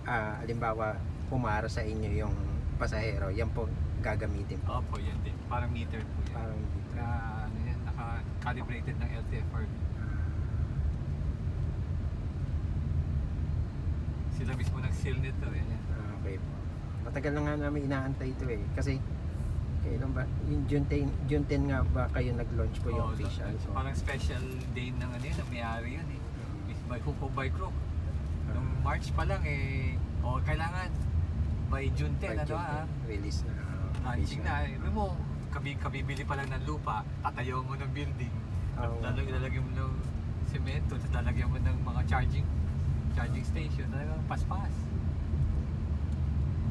Halimbawa pumara sa inyo yung pasahero, yan po gagamitin po. Opo, yan din. Parang meter po yan. Parang dito. Na, ano yan, naka-calibrated ng LTFR. Sila mismo nag-seal nito eh. Okay po. Matagal na nga namin inaantay ito eh. Kasi kailan ba? Yung June 10 nga ba kayo nag-launch po yung official? So, parang special day ng ano yun, ng may-ari yun eh. By hook or by crook. Nung March pa lang eh, kailangan by June 10 ano release na. Launching na. Mo, kabibili pa lang ng lupa, tatayo mo ng building, lalagyan mo ng semento, lalagyan mo ng mga charging station, talagang paspas.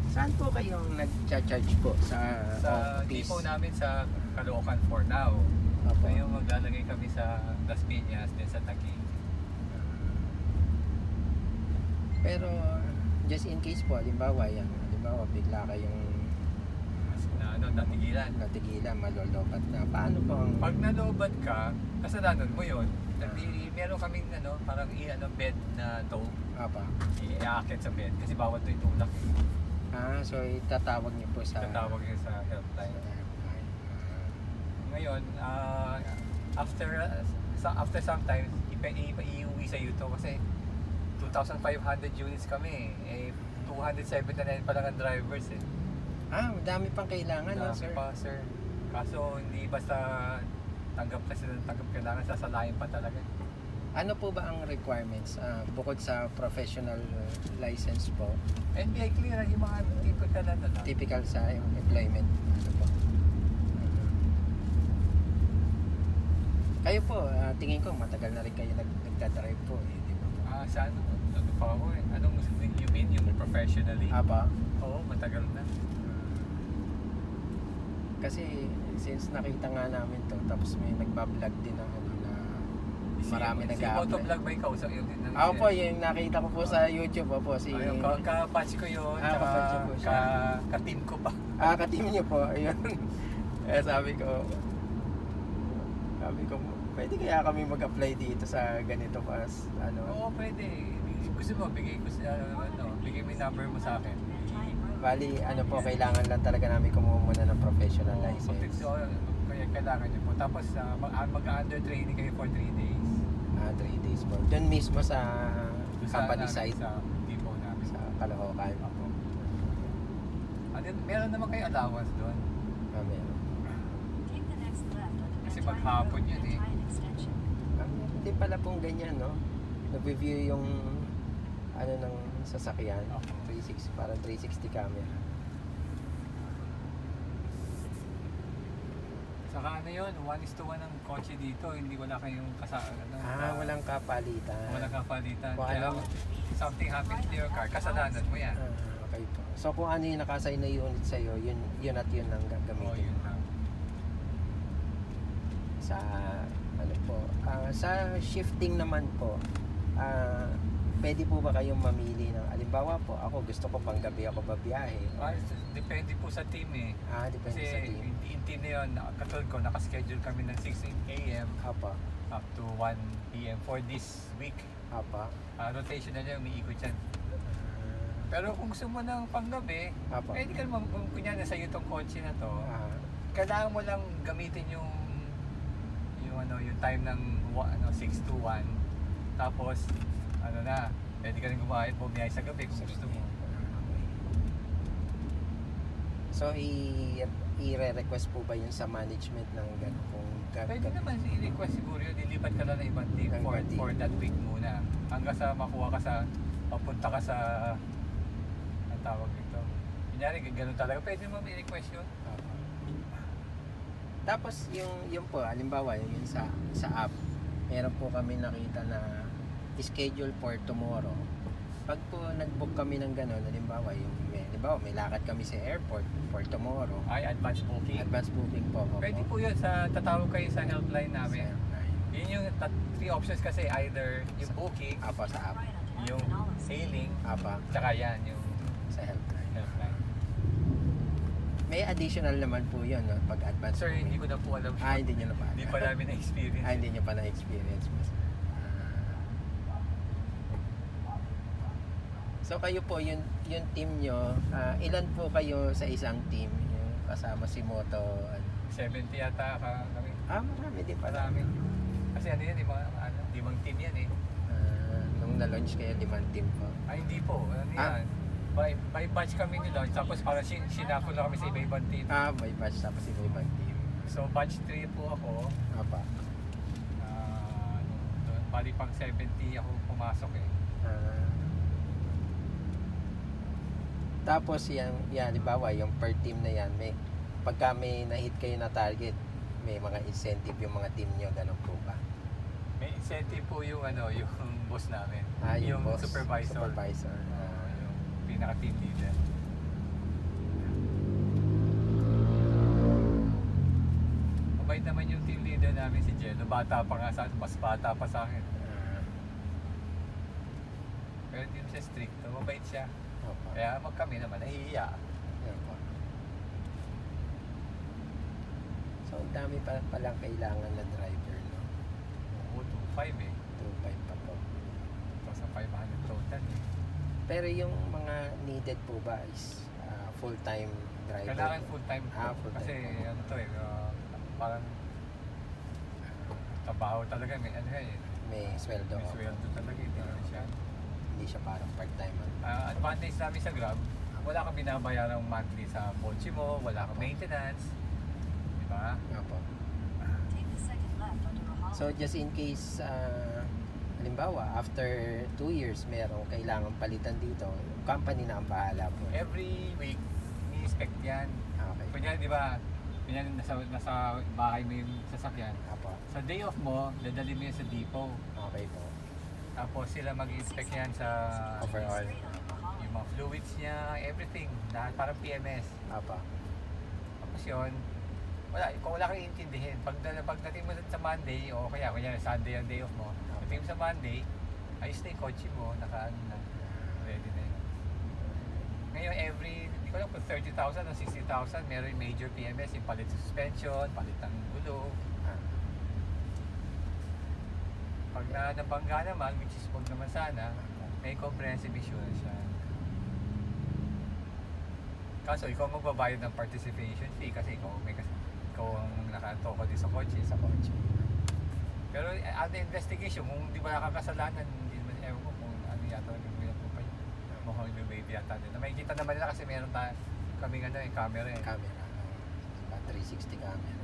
Saan po kayong nag-charge po? Sa depot namin sa Caloocan for now. Ngayon maglalagay kami sa Las Piñas, din sa Taguig. Pero just in case po, halimbawa bigla kayong natigilan, malolobat na. Paano po ang... Pag nalobat ka, kasalanan mo yun. Meron kaming parang bed na tow. I-aakit sa bed kasi bawal ito itulak eh. So itatawag niyo po sa... Itatawag niyo sa helpline. Ngayon, after some time, iuwi sa iyo to kasi 2,500 units kami eh. 279 pa lang ang drivers eh. Madami pang kailangan sir. Pa, sir. Kaso hindi basta tanggap kailangan sasalain pa talaga. Ano po ba ang requirements bukod sa professional license po? NBI clear yung mga typical sa employment. Ano po? Kayo po, tingin ko matagal na rin kayo nagdadrive po eh, di ba? Saan? Ano pa ako eh? Anong gusto you mean yung professionally? Oo, matagal na. Kasi since nakita nga namin to, tapos may nagbablog din na marami nag-a-apply. Si Motovlog ba ikaw? Ako po, yung nakita ko po sa YouTube po. Ka-patch ko yun, ka-team ko pa. Ka-team niyo po, ayun. sabi ko, pwede kaya kami mag-apply dito sa ganito pa? Oo, pwede. Gusto mo, bigay mo yung number mo sa akin. Bali, kailangan lang talaga namin kumuha muna ng professional license. Kaya kailangan nyo po. Tapos mag-under training kayo for 3 days. 3 days po. Doon mismo sa company site? Sa depot namin. Sa Caloocan? Opo. Meron naman kayo allowance doon. Meron. Kasi maghapon yun eh. Hindi pala pong ganyan, no? Nag-review yung ng sasakyan. 360, parang 360 camera. Saka yun, 1:1 ang kotse dito, hindi wala kayong walang kapalitan. Walang kapalitan. Kaya something happened to your car, kasalanan mo yan. Okay po. So kung ano yung nakasign na unit sa'yo, yun at yun ang gagamitin. Yun lang. Sa shifting naman po, pwede po ba kayong mamili ng, halimbawa po, ako gusto ko pang gabi ako babiyahe. Depende po sa team eh. Depende sa team. Kasi yung team na yun, katulad ko, nakaschedule kami ng 6 AM up to 1 PM for this week. Rotation na niya, umiikot yan. Pero kung gusto mo ng panggabi, pwede ka naman, kung kunyari sa iyo itong kotse na to, kailangan mo lang gamitin yung time ng 6 to 1. Tapos, pwede ka rin bumiyahe sa gabi kung gusto mo. So, i-re-request po ba yun sa management ng gano'ng Pwede naman i-request siguro yun, ilipat ka lang ng ibang team for that week muna. Hanggang sa makuha ka papunta ka sa, ang tawag dito. Kunyari, gano'n talaga, pwede mo i-request yun. Tapos, yung po, halimbawa, yung sa app, meron po kami nakita na schedule for tomorrow. Pag po nag-book kami ng gano'n, halimbawa may lakad kami sa airport for tomorrow. Advance booking? Advance booking po. Pwede po yun, tatawag kayo sa helpline namin. Yun yung 3 options kasi, either yung booking, sa app, yung sailing, tsaka yan, yung sa helpline. May additional naman po yun, no? Pag advance. Sir, hindi ko na po alam. Hindi nyo na pa. Hindi pa namin na-experience. Hindi nyo pa na-experience. So kayo po, yung team nyo, ilan po kayo sa isang team? Yung kasama si Moto? 70 yata kami. Marami din pala. Marami. Kasi ano yan, limang team yan eh. Nung na-launch kayo, 5 team po. Ay hindi po, ano yan. By batch kami ni-launch, tapos parang sinako na kami sa iba-ibang team. May batch tapos iba-ibang team. So batch 3 po ako. Apa. Bali pang 70 ako pumasok eh. Tapos yan, halimbawa yung per team na yan, pagka may na-hit kayo na target, may mga incentive yung mga team nyo, ganun po ba? May incentive po yung yung boss namin. Yung boss, supervisor. Yung pinaka-team leader. Mabait naman yung team leader namin si Jello. Bata pa nga mas bata pa sa akin. Pero hindi siya strict. Mabait siya. Kaya kami naman nahihiya. So, ang dami pa palang kailangan na driver, no? Oo, 2.5 eh. 2.5 pa po. Tapos 500 total eh. Pero yung mga needed po ba is full-time driver? Kailangan full-time po. Full-time kasi po. ano to eh, parang trabaho talaga. May sweldo. May sweldo talaga. Hindi siya parang part-time. Advantage namin sa Grab, wala kang binabayarang monthly sa kotse mo, wala kang maintenance. Diba? Opo. So just in case, halimbawa, after 2 years, merong kailangan palitan dito, company na ang bahala po. Every week, ni-inspect yan. Okay. Kunyari, di ba, nasa bahay mo yung sasakyan. Opo. Sa day off mo, dadali mo yan sa depot. Okay po. Tapos sila mag-inspect yan sa Overall. yung mga fluids niya, everything. Lahat parang PMS. Opo. Tapos yun, kung wala kang iintindihin, pagdating mo sa Monday, o kaya Sunday ang day off mo, pagdating mo sa Monday, ayos na yung kotse mo, naka-ano na, ready na yun. Ngayon, hindi ko alam kung 30,000 o 60,000, meron yung major PMS, yung palit sa suspension, palit ng gulo. Pag nabangga naman, which is wag naman sana, may comprehensive insurance siya. Kaso ikaw magbabayad ng participation fee kasi ikaw ang nakatoko din sa kotse. Pero under investigation, kung di ba nakakasalanan, hindi naman ewan ko kung ano yata nagbibilang po pa yun. Mukhang yung baby yata din. Makikita naman nila kasi meron kaming camera eh. Camera. 360 camera.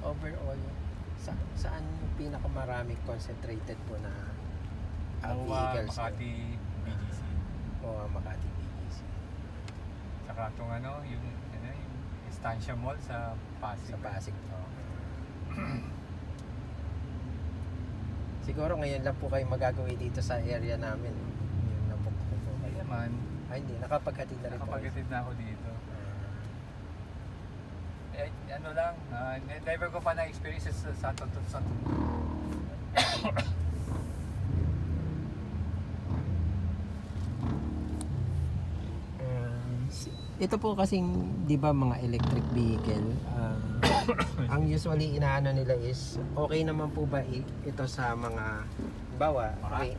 Overall, saan yung pinakamaraming concentrated po na vehicles? Makati BGC. Makati BGC. Saka itong yung Estancia Mall sa Pasig. Sa Pasig. Siguro ngayon lang po kayo magagawin dito sa area namin. Yung nabuk ko po kayo. Naman. Hindi. Nakapaghatid na rin po. Nakapaghatid na ako dito. Never ko pa na-experience sa Santo. Ito po kasing, di ba, mga electric vehicle, ang usually inaano nila is, okay naman po ba ito sa mga,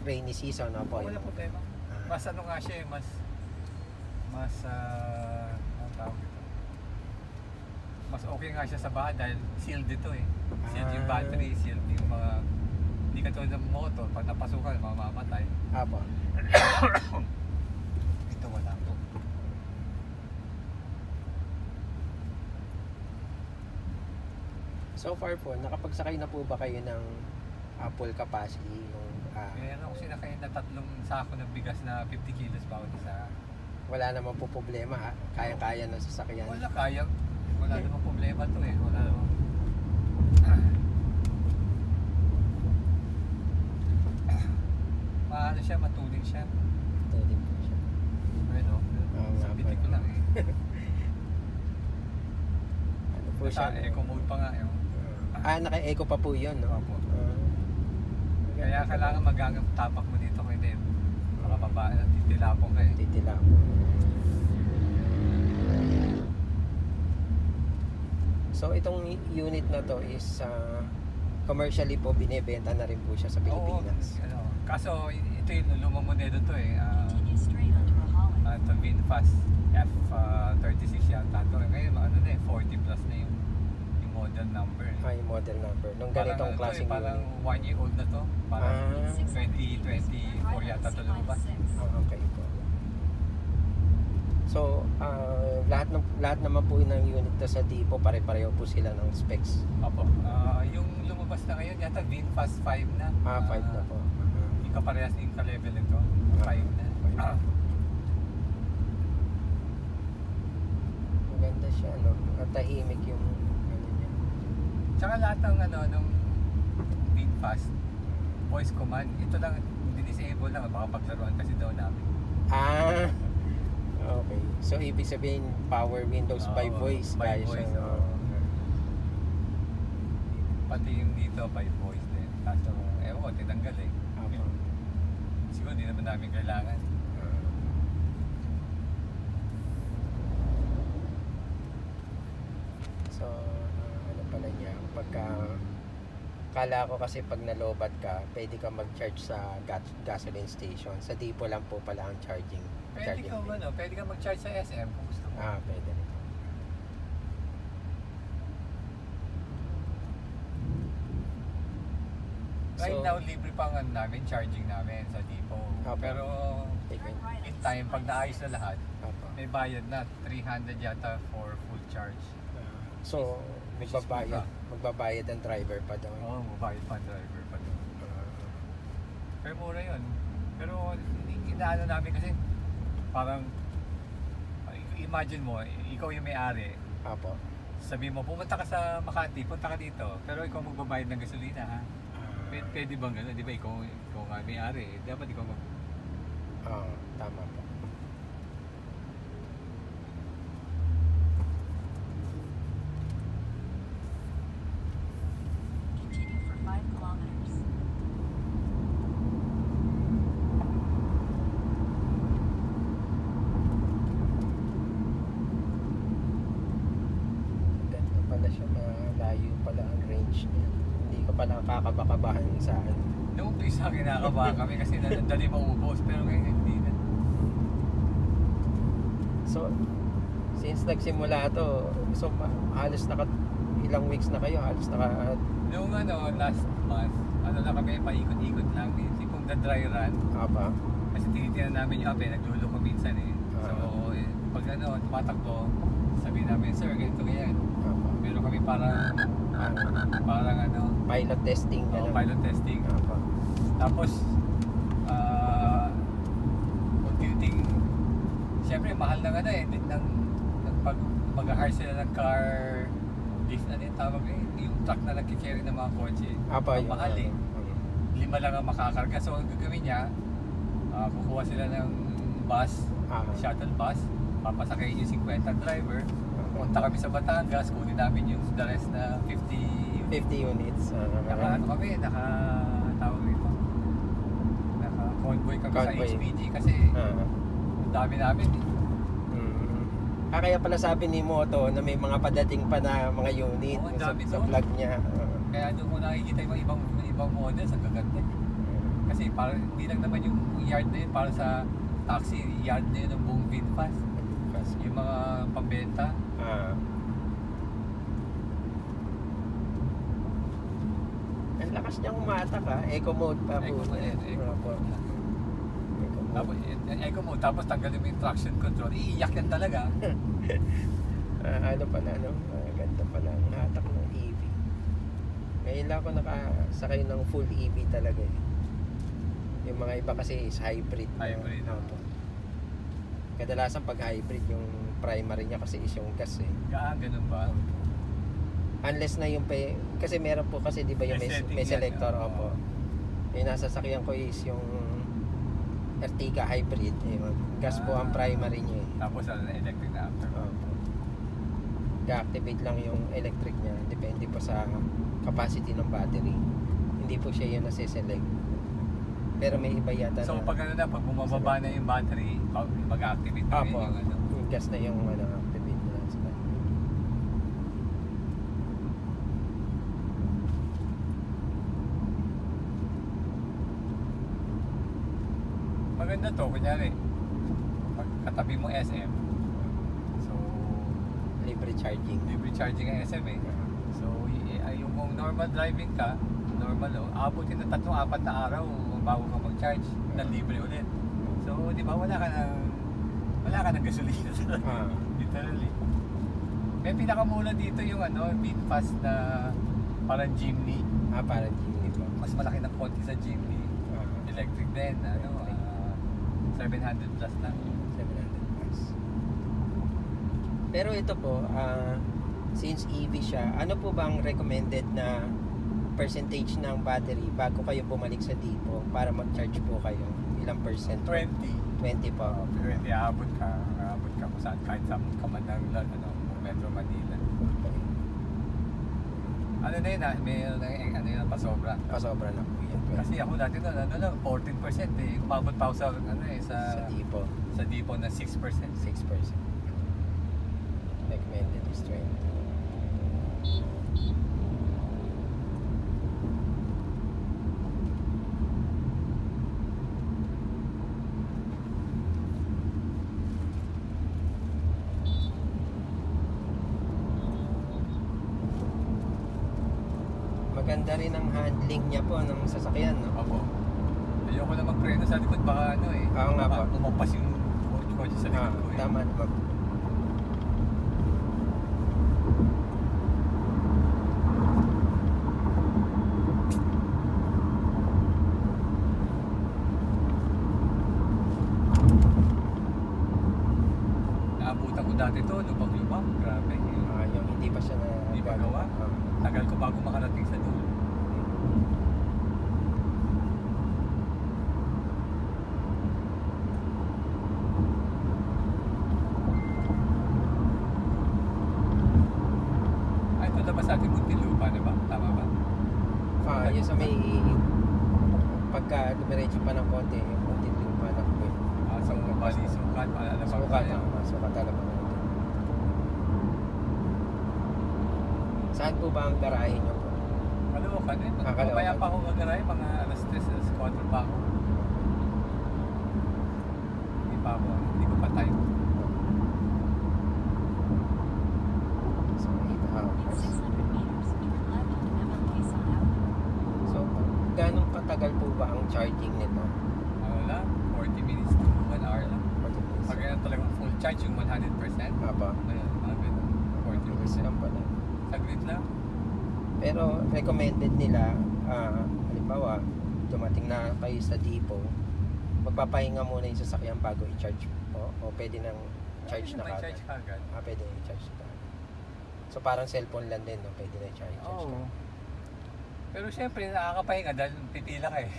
rainy season? Wala problema. Mas nga siya mas ang tawag ito? Mas okay nga siya sa bahay dahil sealed ito eh. Sealed yung battery, sealed yung mga, hindi katulad ng motor, pag napasukan, mamamatay. Apo. Ito wala po. So far po, nakapagsakay na po ba kayo ng full capacity? Meron ako sinakay na 3 sako ng bigas na 50 kilos bawat isa. Wala naman po problema, kaya-kaya ng sasakyan. Wala namang problema to eh. Wala namang maano siya, matuling siya. Matuling po siya. Bueno, sabitin ko lang eh. Ano po siya? Eco mode pa nga eh. Naka-eco pa po yun, no? Opo. Kaya kailangan magangang tapak mo dito kung hindi makapaba, titilapong ka eh. Titilapong. So itong unit na to is commercially po binebenta na rin po siya sa Pilipinas. Oo, kaso ito yung lumang modelo to eh. Ito VinFast F36 yata to. Ngayon ano na eh, 40 plus na yung model number. Yung model number. Nung ganitong klaseng parang 1 year old na to. Parang 2024 yata to lumabas. Okay po. So, lahat naman po ng unit na sa Depo, pare-pareho po sila ng specs. Opo. Yung lumabas na ngayon yata VinFast 5 na. 5 na po. Yung kaparehas yung ka-level nito. 5 na. Maganda siya, no? At tahimik yung ano niya. Tsaka lahat ng nung VinFast voice command, ito lang disable lang, baka paglaruan kasi daw namin. Okay. So, ibig sabihin, power windows by voice. By Kaya voice, siya, pati yung dito by voice din. Kaso, ewan ko, tinanggal eh. Okay. Siguro hindi naman namin kailangan. So, ano pala niya, kala ko kasi pag nalobat ka, pwede ka mag-charge sa gasoline station. Sa Depo lang po pala ang charging. Pwede ka mag-charge sa SM kung gusto mo. Pwede rin. Right now, libre pa nga namin, charging namin sa Depo. Pero in time, pag naayos na lahat, may bayad na 300 yata for full charge. So, magbabayad ang driver pa daw. Oo, magbayad pa ang driver pa daw. Pero mura yun. Pero inaano namin kasi parang imagine mo, ikaw yung may-ari. Sabi mo, pumunta ka sa Makati, punta ka dito. Pero ikaw magbabayad ng gasolina, ha? Pwede bang gano'n? Di ba ikaw nga may-ari, dapat ikaw Tama po. Continue for 5 kilometers. Ganda pala siya, malayo pala ang range niya. Hindi ko pala kakabakabahan sa akin. Noong umpisa kinakabahan kami kasi dali maubos, pero ngayon hindi na. So, since nagsimula to, so halos ilang weeks na kayo, halos Noong last month, na kami, paikot-ikot lang. Tipong the dry run. Kasi tinitingnan namin yung ape, naglulo ko minsan eh. So, pag tumatakbo, sabihin namin, sir, ganito ganyan. Pero kami parang pilot testing. Pilot testing. Tapos, unti-unting, siyempre, mahal na pag mag-hire sila ng car, lift na din tawag yung truck na nag-carry ng mga kotse. Ang mahal eh. 5 lang ang makakarga. So, ang gagawin niya, kukuha sila ng bus, shuttle bus, papasakay yung 50 driver, punta kami sa Batangas, kunin namin yung the rest na 50 units. Naka-convoy kami sa HPG kasi ang dami namin eh. Kaya pala sabi ni Moto na may mga padating pa na mga unit sa vlog niya. Kaya doon ko nakikita yung ibang models, ang gaganda. Kasi parang hindi lang naman yung yard na yun, para sa taxi, yard na yun ng buong VinFast. Yung mga pambenta. Ang lakas niyang umatak eco mode pa po. Eco mode, tapos tanggalin mo yung traction control, iiyak yan talaga. Ganda pala ang hatak ng EV. Ngayon lang ako nakasakay ng full EV talaga eh. Yung mga iba kasi is hybrid. Kadalasan pag hybrid, yung primary niya kasi is yung gas eh. Ganun ba? Unless na yung kasi meron po kasi di ba yung may selector. Yung nasa sakyan ko is yung Ertiga hybrid. Gas po ang primary niya eh. Tapos electric na after. Ga-activate lang yung electric niya. Depende po sa capacity ng battery. Hindi po siya yung nasa-select. Pero may iba yata so pag pag bumababa na yung battery, mag-activate na yung gas na yung activate na sa. maganda to, kunyari, pag katabi mo SM, so, Libre charging. libre charging ang SM eh. So, yung kung normal driving ka, normal abutin ng 3-4 na araw bago ka mag-charge na libre ulit. So, di ba, wala ka ng gasolina talaga. Ah. Literally. May pinakamula dito yung VinFast na parang Jimny. Parang jeepney po. Mas malaki ng konti sa Jimny. Electric din, 700 plus lang. 700 plus. Pero ito po, since EV siya, ano po bang recommended na percentage ng battery bago kayo bumalik sa depot para mag-charge po kayo? Ilang percent? 20. 20 po. Pero hindi aabot ka kung saan, kahit saan ka man ng Metro Manila. Ano na yun may yun pasobra. Pasobra na po yan. Kasi ako dati doon, 14% eh. Umabot pa ako sa, sa depot, sa depot na 6%. 6%. Recommended is 20. Maganda rin ang handling niya po ng sasakyan, no? Opo. Ayoko na magpreno sa likod, baka Oo nga baka po. Umampas yung kotse sa likod ko eh. Tama naman. Naabutan ko dati to, lubak-lubak. Grabe. Yung hindi pa siya na Hindi pa gawa? Tagal ko bago makarating sa dulo. Ay, ito labas natin Muntinlupa na ba? Tama ba? Yung sa may pagka dumiretso pa ng konti, yung konti lupa na po. Sa Bali, Sukat, maalala ba? Sukat talaga. Saan po ba ang garahe niyo po? Kaloocan eh. Kaloocan. Mamaya pa ako magaray, mga alas 3, alas 4 pa ako. Hindi ko pa time. So, 8 hours. In 600 meters, turn left onto MLK Sun Avenue. So, ganong katagal po ba ang charging nito? Ano lang, 40 minutes to 1 hour lang. Pag yan talagang full charge, yung 100%. Apa. Ayun, mga ganun. 40%. Lang pala. Saglit lang. Pero recommended nila, halimbawa, dumating na kayo sa depot, magpapahinga muna yung sasakyan bago i-charge o pwede nang charge na May kagad. charge kagad. Pwede na i-charge na kagad. So parang cellphone lang din, no? Pwede na i-charge ka. Oo. Pero syempre, nakakapahinga dahil pipila ka eh.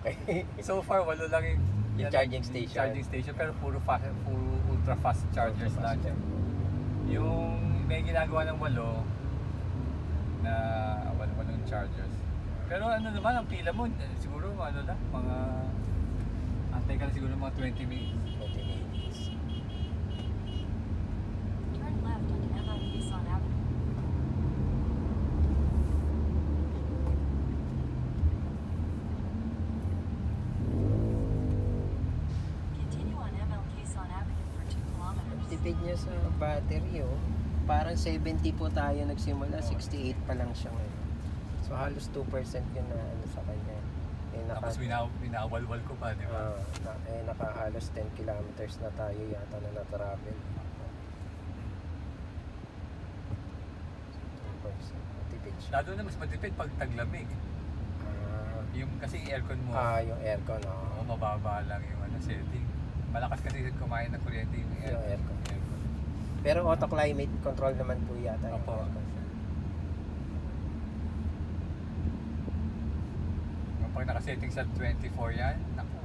Okay. So far, walo lang Yung charging station. Charging station, pero puro ultra fast chargers lang yan. Yung may ginagawa ng walo na walong chargers. Pero ano naman, ang pila mo, siguro lang, antay ka na siguro mga 20 minutes. 20 minutes. Turn left onto MLK Sun Avenue. Continue on MLK Sun Avenue for 2 kilometers. Tipid niya sa battery, oh. Parang 70 po tayo nagsimula, 68 pa lang siya ngayon. So halos 2% yun na ano sa kanya. Tapos winawalwal ko pa, di ba? Nakahalos 10 kilometers na tayo yata na na-travel. 2%. Tipid siya. Lalo na mas matipid pag taglamig. Yung kasi aircon mo, Yung aircon, mababa lang yung setting. Malakas kasi kumain ng kuryente yung Yung aircon. Pero auto climate control naman po yata yung Opo. aircon. Pag nakasetting sa 24 yan, naku,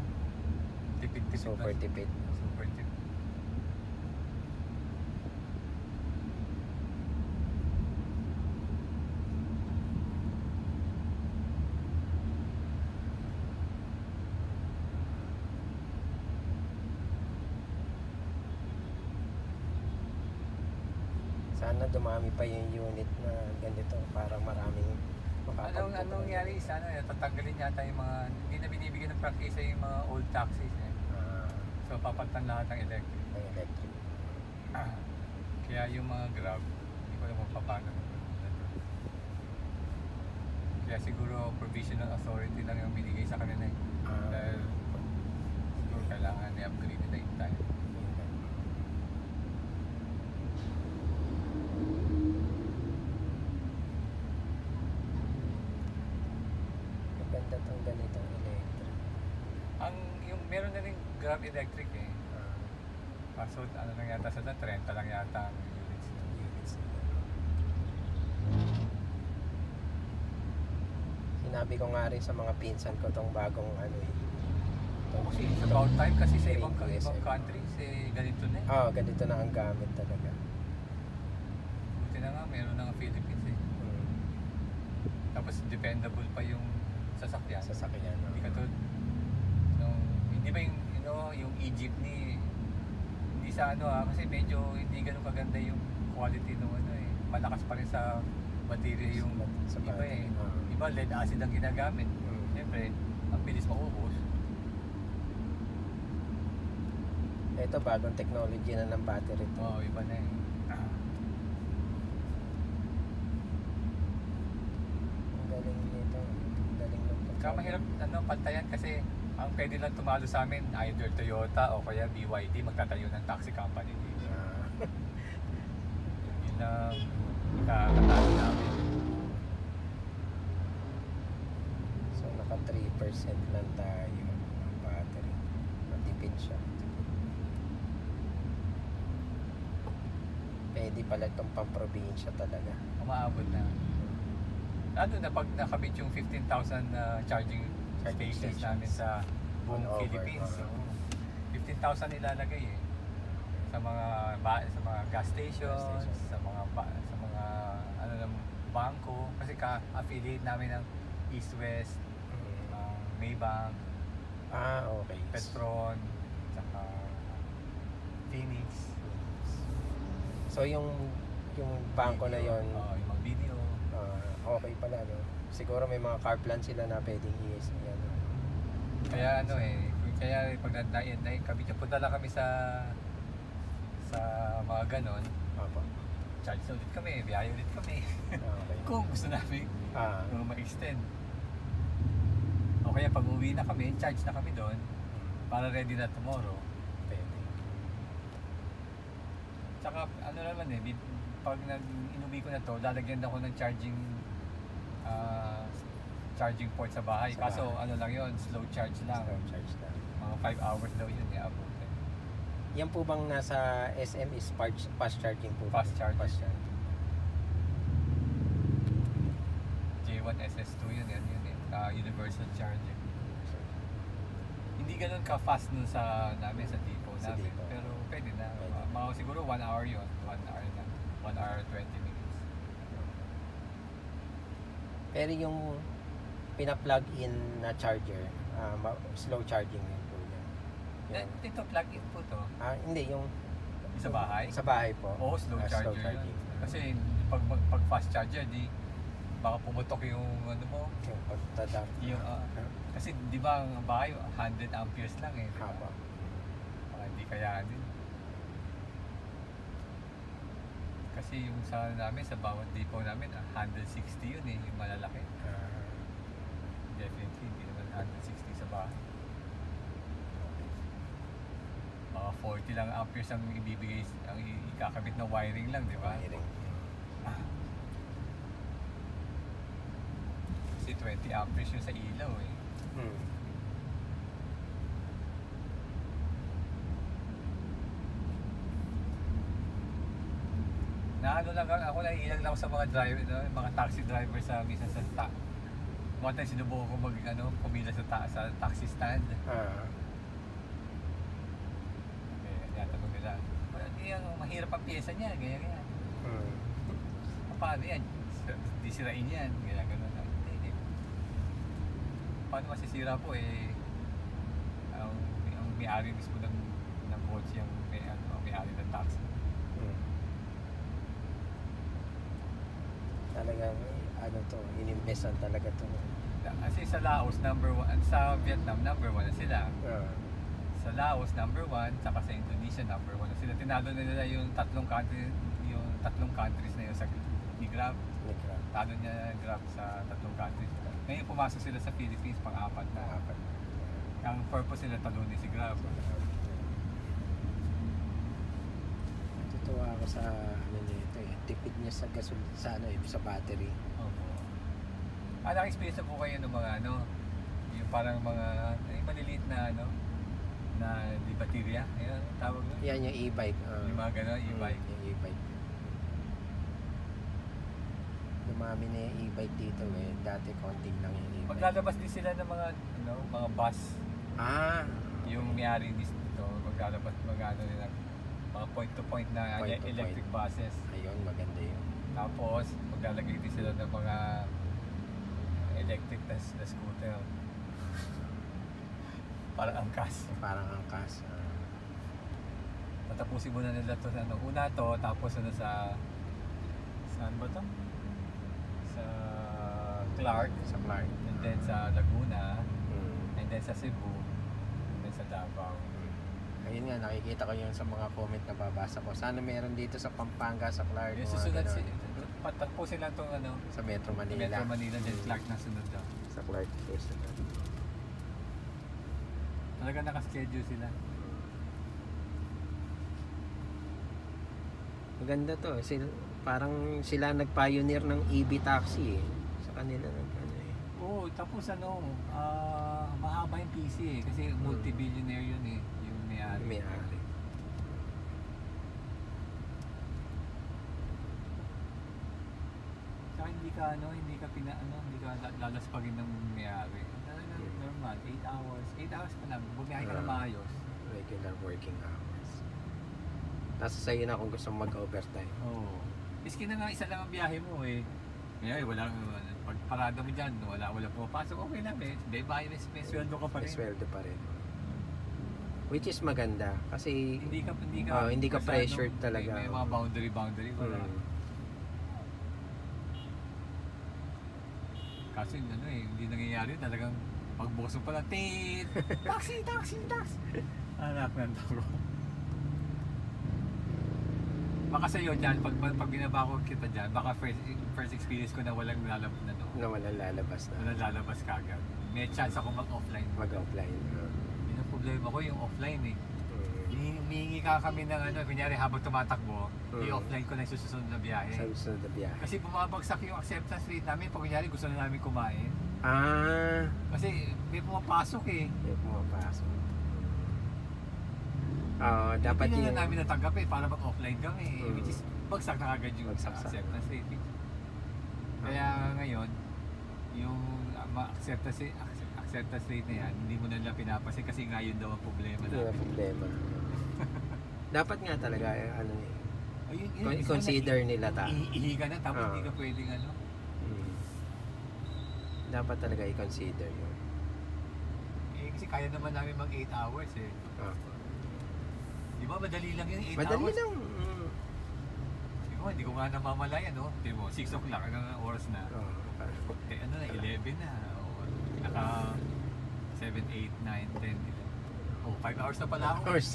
tipid-tipid. Super na. tipid. Super tipid. Sana dumami pa yung unit na ganito para maraming makapagpupunta. Anong nangyari sa tatanggalin yata yung mga, hindi na binibigyan ng prangkisa yung mga old taxis. papalitan lahat ng electric. Ng electric. Kaya yung mga Grab, hindi ko alam kung paano. Kaya siguro provisional authority lang yung binigay sa kanila. Dahil siguro kailangan i-upgrade nila in time. Maganda tong ganitong electric. Yung meron na rin Grab electric eh. Kaso ano lang yata sa 30 lang yata ang units. Sinabi ko nga rin sa mga pinsan ko tong bagong ano eh. Kasi it's about time kasi sa Ring ibang QSM. countries eh ganito na eh. Ganito na ang gamit talaga. Buti na nga meron na nga Philippines eh. Tapos dependable pa yung sasakyan. Sasakyan. Hindi katulad nung hindi ba yung yung Egypt ni hindi sa kasi medyo hindi ganun kaganda yung quality nung eh. Malakas pa rin sa baterya yung Sa iba battery, eh. Iba lead acid ang ginagamit. Siyempre, ang bilis maubos. Ito bagong technology na ng battery to. Oo, iba na eh. Ang galing nito. Ang galing ng Kaya mahirap pantayan kasi ang pwede lang tumalo sa amin either Toyota o kaya BYD magtatayo ng taxi company dito. Yun lang ikakatalo namin. So naka 3% lang tayo ng battery. Matipid siya. Pwede pala itong pamprobinsya talaga. Umaabot na. Ano na pag nakabit yung 15,000 charging stations namin sa buong All over, Philippines. So, 15,000 ilalagay eh. Sa mga gas stations, sa mga bangko kasi ka-affiliate namin ng East West, Maybank, Okay. Petron, saka Phoenix. So yung bangko na yon, yung mga video. okay pala no. Siguro may mga car plan sila na pwedeng i-yan. Kaya kaya pag kami punta lang kami sa mga ganon, Opo. charge na ulit kami, biyahe ulit kami. Okay. Kung gusto namin Ah, ma-extend. O kaya pag uwi na kami, charge na kami doon para ready na tomorrow. pwede. Tsaka ano naman pag inuwi ko na to, lalagyan ako ng charging port sa bahay. Sa Kaso bahay. ano lang yon, slow charge lang. Slow charge na. Mga 5 hours daw yun i-abutin. Yan po bang nasa SM is fast charging po? Fast charging. Fast charging. J1 SS2 yun eh. Universal charging. Hindi ganun ka-fast nun sa namin sa depot Sa namin. depot. Pero pwede na. Pwede. Mga siguro 1 hour yun. 1 hour na. 1 hour 20 minutes. Pero yung pina-plug in na charger, slow charging yun po yan. Yung, Ito plug-in po to. hindi, yung Sa bahay? Sa bahay po. Oo, slow charger charging. yun. Kasi pag fast charger, baka pumutok yung mo. Yung pagtadap. Yung, kasi di ba ang bahay, 100 amperes lang eh. Diba? Haba. Baka hindi kayanin. Kasi yung sa namin, sa bawat depot namin, 160 yun eh, yung malalaki. Definitely, hindi naman 160 sa bahay. Mga 40 lang amperes ang ibibigay, ang ikakabit na wiring lang, di ba? Wiring. Kasi 20 amperes yung sa ilaw eh. Naano lang ako, naiilang lang ako sa mga driver, mga taxi driver sa minsan sa mga tayo sinubukan ko pumila sa taxi stand. Tinatanong nila, yung mahirap ang pyesa niya, ganyan. Paano yan? Di sirain yan, gano'n. Hindi. Paano masisira po ang may-ari mismo ng kotse, ang may-ari ng taxi. Talagang inimbesan talaga to. Kasi sa Laos, number 1, sa Vietnam, number 1 na sila. sa Laos number 1, saka sa Indonesia number 1. Sila tinalo na nila yung tatlong countries na yun sa ni Grab. Talo niya Grab sa tatlong countries. Ngayon pumasok sila sa Philippines pang-apat na. Ang purpose nila talunin si Grab. Natutuwa ako sa ano nito eh. Tipid niya sa gasol sa ano eh, sa battery. Opo. Naka-experience na po kayo ng mga ano, yung parang mga maliliit na ano, na di baterya. Ayan, ang tawag nun. Yan yung e-bike. Yung mga gano'n, e-bike. Yung e-bike. Dumami na yung e-bike dito eh. Dati konting lang yung e-bike. Maglalabas din sila ng mga ano, mga bus. Ah! Yung may-ari dito, maglalabas magano nila mga point-to-point na Point to electric buses. Ayun, maganda yun. Tapos, maglalagay din sila ng mga electric na scooter. Para angkas. Parang angkas. Tatapusin muna nila to sa ano. Una to, tapos ano saan ba to? Sa Clark. Sa Clark. And then sa Laguna. Mm. And then sa Cebu. And then sa Davao. Ayun nga, nakikita ko yung sa mga comment na babasa ko. Sana meron dito sa Pampanga, sa Clark. Yung mga susunod ganon. patapusin lang tong ano. Sa Metro Manila. Metro Manila, then Clark na sunod daw. Sa Clark susunod. Talaga nakaschedule sila. Maganda to. Parang sila nag-pioneer ng EV taxi eh. Sa kanila nag ano eh. Oo, tapos ano, mahaba yung PC eh. Kasi multi-billionaire yun eh. Yung may-ari. May-ari. Saka hindi ka lalaspagin ng may-ari. Talagang normal, 8 hours. 8 hours pa lang, bumiyahe ka na maayos. Regular working hours. Nasa sa'yo na kung gusto mag-overtime. Oo. Iski na nga, isa lang ang biyahe mo eh. Ngayon, pag parada mo dyan, wala pumapasok, okay lang eh. May bahay, may sweldo ka pa May rin. sweldo pa rin. Which is maganda kasi Hindi ka hindi ka masyadong- pressured talaga. May mga boundary, wala. mm, Kasi ano eh, hindi nangyayari talagang pagbuksan pa lang, taxi! Anak ng taro. Baka sa'yo dyan, pag binaba ko kita dyan, baka first experience ko na walang lalabas na na walang lalabas na. walang lalabas kagad. May chance ako mag-offline. Mag-offline. Yun ang problema ko, yung offline eh. Mm. Humihingi ka kami ng ano, kunyari habang tumatakbo, Mm. i-offline ko na yung susunod na biyahe. Sa susunod na biyahe. Kasi bumabagsak yung acceptance rate namin pag kunyari gusto na namin kumain. Ah, Kasi may pumapasok eh. may pumapasok. Dapat Hindi yung na namin natanggap eh para mag-offline kami. Mm. Which is bagsak na agad yung Bagsak. acceptance rate. Kaya ngayon, yung acceptance rate na yan, hindi mo na lang pinapasin kasi nga yun daw ang problema yung namin. problema. Dapat nga talaga ano eh. Ayun, Consider nila ta. Ihiga na tapos Ah. hindi ka pwedeng ano. Mm. Dapat talaga i-consider yun. Kasi kaya naman namin mag 8 hours eh. Ah. Di ba madali lang yung 8 Madali hours? lang. Mm. Hindi ko nga namamalayan, no? Di mo, 6 o'clock, ang oras na. Oh, Eh, ano na, 11 na. O, naka 7, 8, 9, 10, 11. Oh, 5 hours na pala ako. hours.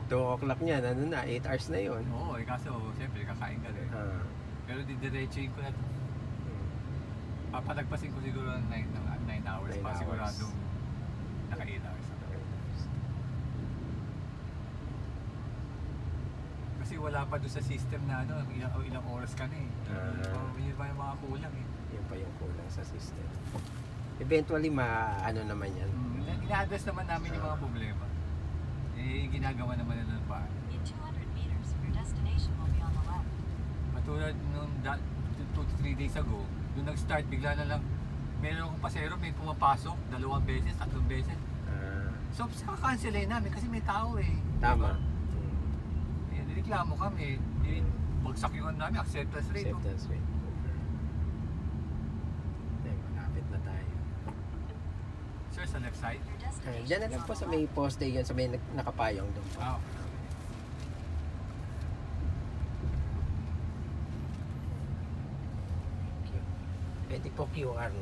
2 o'clock niyan, ano na, 8 hours na yun. Oo, kaso, siyempre, kakain ka rin. Ah. Pero didiretsuhin ko na, Mm. papalagpasin ko siguro ng 9 hours 9 pa, hours. siguradong naka 8 hours. Kasi wala pa doon sa system na ano, ilang oras ka na eh. Yun pa yung mga kulang eh. Yun pa yung kulang sa system. Eventually, ano naman yan. Ina-address naman namin yung mga problema. Eh, ginagawa naman na nun pa. In 200 meters, your destination will be on the left. Matulad nung 2 to 3 days ago, doon nag-start, bigla na lang, meron akong pasero, may pumapasok, 2 beses, 3 beses. So, kakancelayin namin kasi may tao eh. Tama. Eh, nireklamo kami, bagsak yung ano namin, acceptance rate. Acceptance rate. Malapit na tayo. Sir, sa left side. Your destination Diyan na is lang on po the sa left. may poste yun, sa may nakapayong doon po. Ah, Pwede po QR, no?